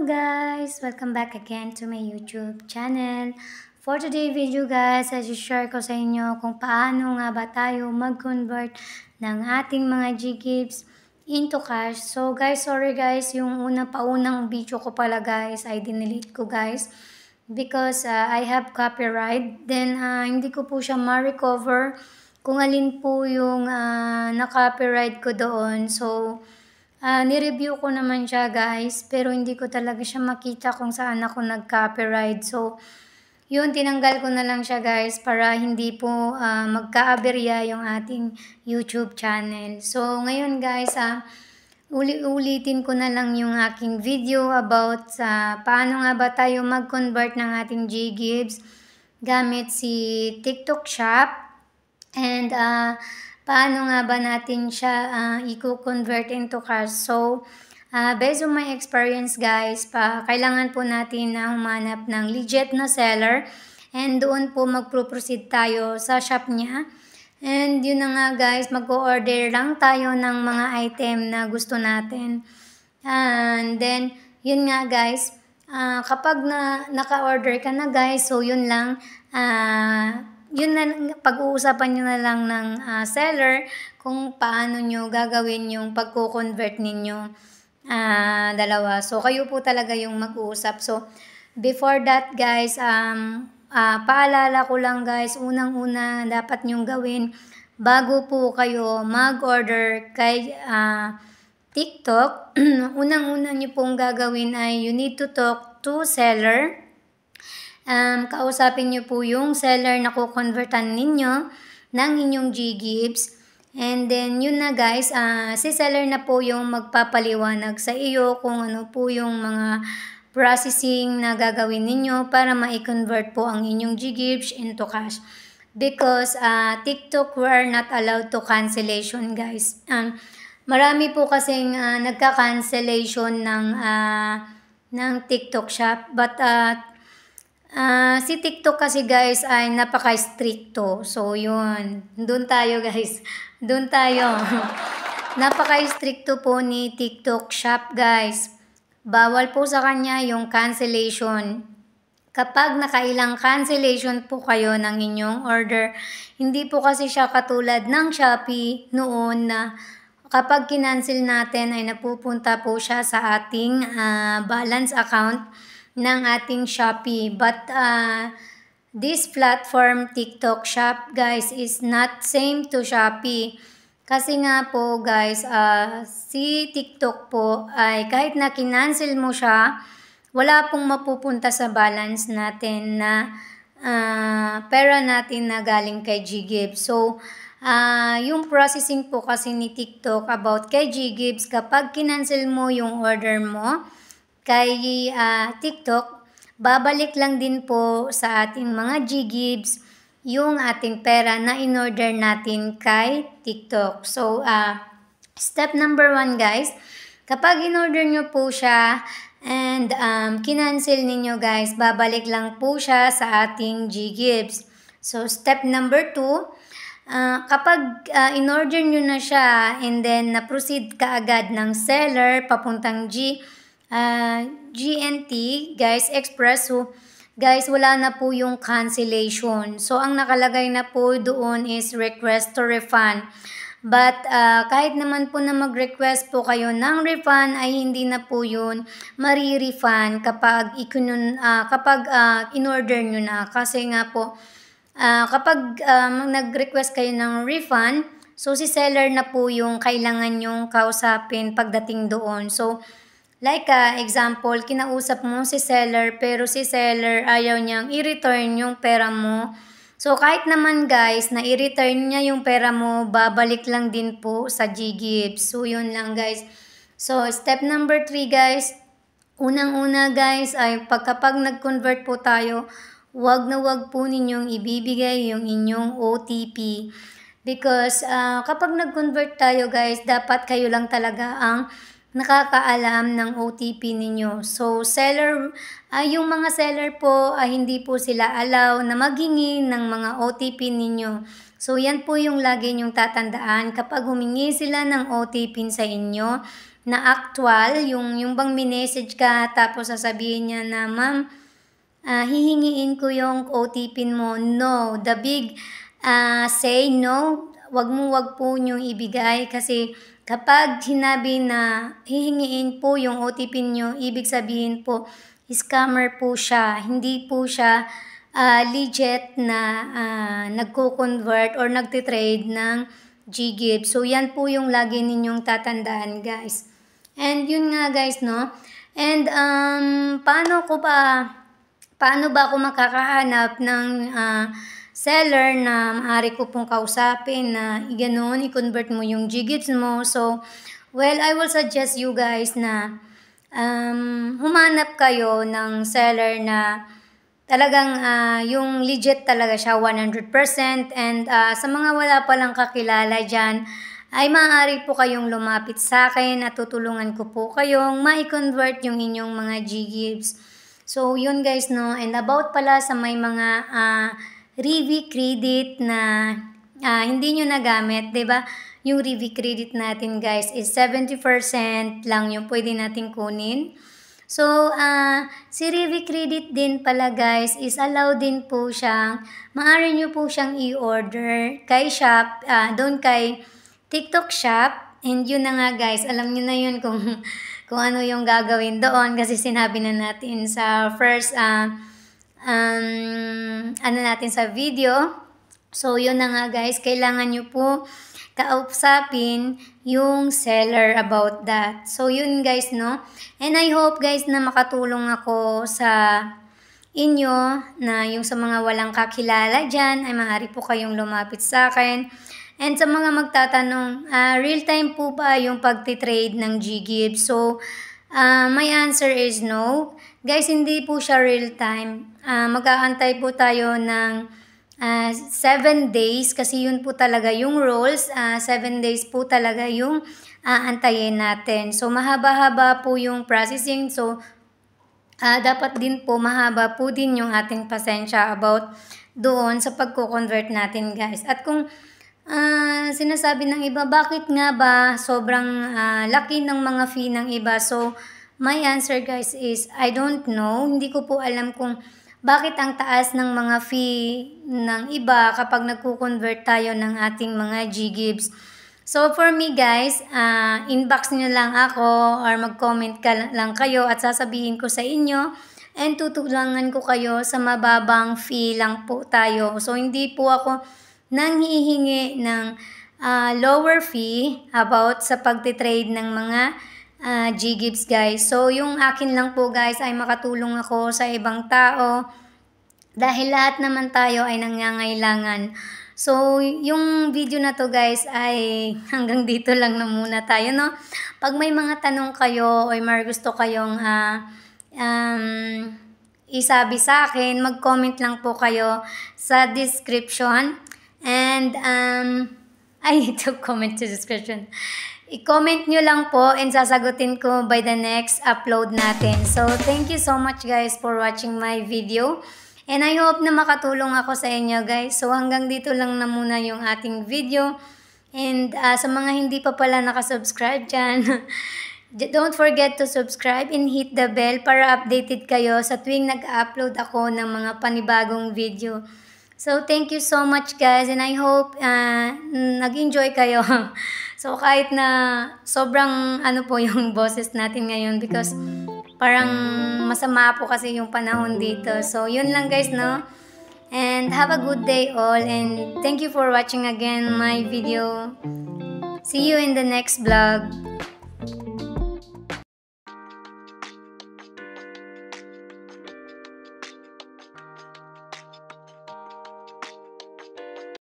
guys! Welcome back again to my YouTube channel. For today video guys, I share ko sa inyo kung paano nga ba tayo mag-convert ng ating mga Ggives into cash. So guys, sorry guys, yung paunang video ko pala guys ay dinelete ko guys. Because I have copyright. Then hindi ko po siya ma-recover kung alin po yung na-copyright ko doon. So ni-review ko naman siya guys, pero hindi ko talaga siya makita kung saan ako nag-copyright. So, yun, tinanggal ko na lang siya guys para hindi po magka-aberya yung ating YouTube channel. So, ngayon guys, ulitin ko na lang yung aking video about paano nga ba tayo mag-convert ng ating Ggives gamit si TikTok Shop. And paano nga ba natin siya i-convert into cash? So, based on my experience guys, kailangan po natin na humanap ng legit na seller and doon po magpo-proceed tayo sa shop niya. And yun na nga guys, mag-order lang tayo ng mga item na gusto natin. And then, yun nga guys, kapag naka-order ka na guys, so yun lang, yun na, pag-uusapan nyo na lang ng seller kung paano nyo gagawin yung pagko-convert ninyo dalawa. So, kayo po talaga yung mag-uusap. So, before that guys, paalala ko lang guys, unang-una dapat nyong gawin bago po kayo mag-order kay TikTok. Unang-una nyo pong gagawin ay you need to talk to seller. Kausapin nyo po yung seller na kukonvertan ninyo ng inyong Ggives. And then, yun na guys, si seller na po yung magpapaliwanag sa iyo kung ano po yung mga processing na gagawin ninyo para ma-convert po ang inyong Ggives into cash. Because TikTok, we are not allowed to cancellation guys. Marami po kasing nagka-cancellation ng TikTok Shop. But si TikTok kasi guys ay napaka-stricto. So yun, doon tayo guys. Doon tayo. Napaka-stricto po ni TikTok Shop guys. Bawal po sa kanya yung cancellation. Kapag nakailang cancellation po kayo ng inyong order, hindi po kasi siya katulad ng Shopee noon na kapag kinancel natin ay napupunta po siya sa ating balance account ng ating Shopee. But this platform TikTok Shop guys is not same to Shopee. Kasi nga po guys, si TikTok po ay kahit na kinancel mo siya, wala pong mapupunta sa balance natin na pera natin na galing kay Ggives. So, yung processing po kasi ni TikTok about kay Ggives, kapag kinancel mo yung order mo kay TikTok, babalik lang din po sa ating mga Ggives yung ating pera na in-order natin kay TikTok. So, step number 1 guys, kapag in-order nyo po siya and kinancel ninyo guys, babalik lang po siya sa ating Ggives. So, step number 2, kapag in-order nyo na siya and then na-proceed ka agad ng seller papuntang GNT guys, Express. So guys, wala na po yung cancellation. So ang nakalagay na po doon is request to refund. But kahit naman po na mag-request po kayo ng refund ay hindi na po yun mari-refund kapag in-order nyo na. Kasi nga po, kapag nag-request kayo ng refund, so si seller na po yung kailangan nyong kausapin pagdating doon. So, like example, kinausap mo si seller pero si seller ayaw niyang i-return yung pera mo. So kahit naman guys na i-return niya yung pera mo, babalik lang din po sa Ggives. So yun lang guys. So step number 3 guys, unang-una guys ay kapag nag-convert po tayo, wag na wag po ninyong ibibigay yung inyong OTP. Because kapag nag-convert tayo guys, dapat kayo lang talaga ang nakakaalam ng OTP ninyo. So, yung mga seller po, hindi po sila allow na maghingi ng mga OTP ninyo. So, yan po yung lagi nyong tatandaan. Kapag humingi sila ng OTP sa inyo, na actual, yung bang minessage ka tapos sasabihin niya na, ma'am, hihingiin ko yung OTP mo. No, the big say no, wag po nyo ibigay kasi kapag sinabi na hihingiin po yung OTP nyo, ibig sabihin po, scammer po siya. Hindi po siya legit na nagko-convert or nagtitrade ng GGIF. So, yan po yung lagi ninyong tatandaan, guys. And yun nga, guys, no? And paano ba ako makakahanap ng seller na maaari ko pong kausapin na ganoon, i-convert mo yung GGIFs mo? So, well, I will suggest you guys na humanap kayo ng seller na talagang yung legit talaga siya 100%, and sa mga wala palang kakilala dyan, ay maaari po kayong lumapit sa akin at tutulungan ko po kayong ma-convert yung inyong mga GGIFs. So, yun guys, no? And about pala sa may mga Rivi credit na hindi nyo nagamit, diba? Yung Rivi credit natin guys is 70% lang yung pwede natin kunin. So, si Rivi credit din pala guys is allowed din po siyang, maaari nyo po siyang i-order kay shop, doon kay TikTok shop. And yun na nga guys, alam nyo na yun kung ano yung gagawin doon kasi sinabi na natin sa first natin sa video. So, yun na nga guys, kailangan nyo po kausapin yung seller about that. So, yun guys, no? And I hope guys na makatulong ako sa inyo na yung sa mga walang kakilala dyan ay maaari po kayong lumapit sa akin. And sa mga magtatanong, real time po ba yung pagtitrade ng GGIF? So, my answer is no. Guys, hindi po siya real time. Mag-aantay po tayo ng 7 days kasi yun po talaga yung rules. 7 days po talaga yung aantayin natin. So, mahaba-haba po yung processing. So, dapat din po mahaba po din yung ating pasensya about doon sa pagko-convert natin guys. At kung sinasabi ng iba, bakit nga ba sobrang laki ng mga fee ng iba? So, my answer guys is, I don't know. Hindi ko po alam kung bakit ang taas ng mga fee ng iba kapag nagko-convert tayo ng ating mga GGIFs. So, for me guys, inbox nyo lang ako or mag-comment lang kayo at sasabihin ko sa inyo and tutulungan ko kayo sa mababang fee lang po tayo. So, hindi po ako nanghihingi ng lower fee about sa pagtitrade ng mga GGIFs guys. So, yung akin lang po guys ay makatulong ako sa ibang tao dahil lahat naman tayo ay nangangailangan. So, yung video na to guys ay hanggang dito lang na muna tayo, no? Pag may mga tanong kayo o may gusto kayong isabi sa akin, mag-comment lang po kayo sa description. And, ito, comment to description. I-comment nyo lang po and sasagutin ko by the next upload natin. So, thank you so much guys for watching my video. And I hope na makatulong ako sa inyo guys. So, hanggang dito lang na muna yung ating video. And sa mga hindi pa pala nakasubscribe dyan, don't forget to subscribe and hit the bell para updated kayo sa tuwing nag-upload ako ng mga panibagong video. So, thank you so much guys and I hope nag-enjoy kayo. So, kahit na sobrang po yung boses natin ngayon because parang masama po kasi yung panahon dito. So, yun lang guys, no? And have a good day all and thank you for watching again my video. See you in the next vlog.